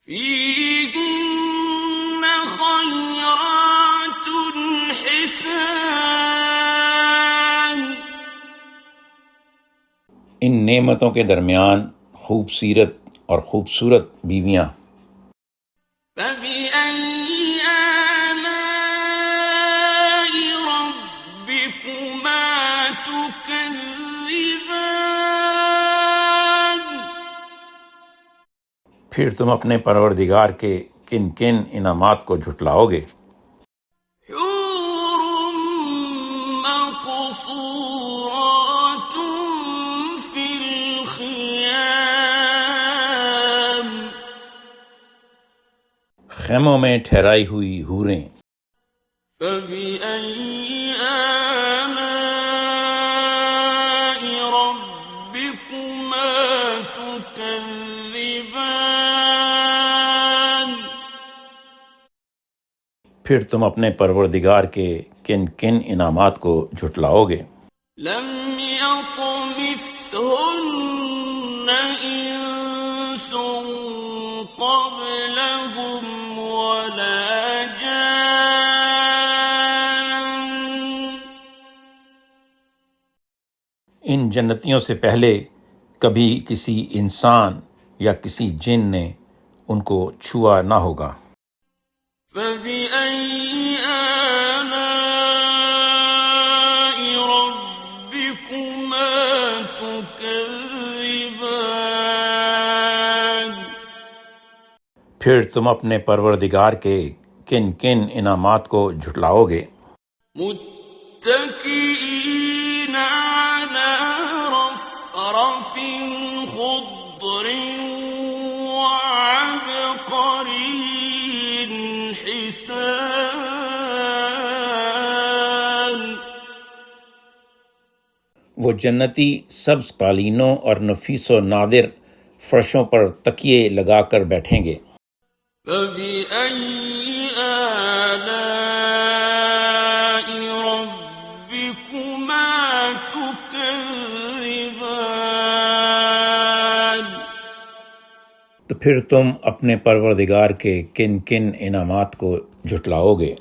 فيهن خيرات حسان. ان نعمتوں کے درمیان خوبصیرت اور خوبصورت بیویاں. فبأي آلاء ربكما تكذبان. پھر تم اپنے پروردگار کے کن کن انعامات کو جھٹلاؤ گے؟ حور مقصورات في الخيام. خیموں میں ٹھہرائی ہوئی حوریں. فبأي آلاء ربكما تكذبان. پھر تم اپنے پروردگار کے کن کن انعامات کو جھٹلاؤ گے؟ لم يطمثهن إنس قبلهم ولا جان. ان جنتیوں سے پہلے کبھی کسی انسان یا کسی جن نے ان کو چھوا نہ ہوگا. فبأي آلاء ربكما تكذبان. پھر تم اپنے پروردگار کے کن کن انعامات کو جھٹلاؤ گے؟ متكئين على رفرف خضر وعبقري حسان. وہ جنتی سبز قالینوں اور نفیس و نادر فرشوں پر تکیے لگا کر بیٹھیں گے. فبأي آلاء ربكما تكذبان. تو پھر تم اپنے پروردگار کے کن کن انعامات کو جھٹلاؤ گے؟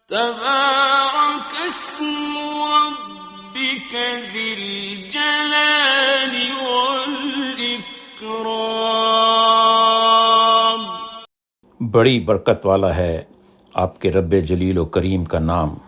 تبارك اسم ربك ذي الجلال والإكرام. بڑی برکت والا ہے آپ کے رب جلیل و کریم کا نام.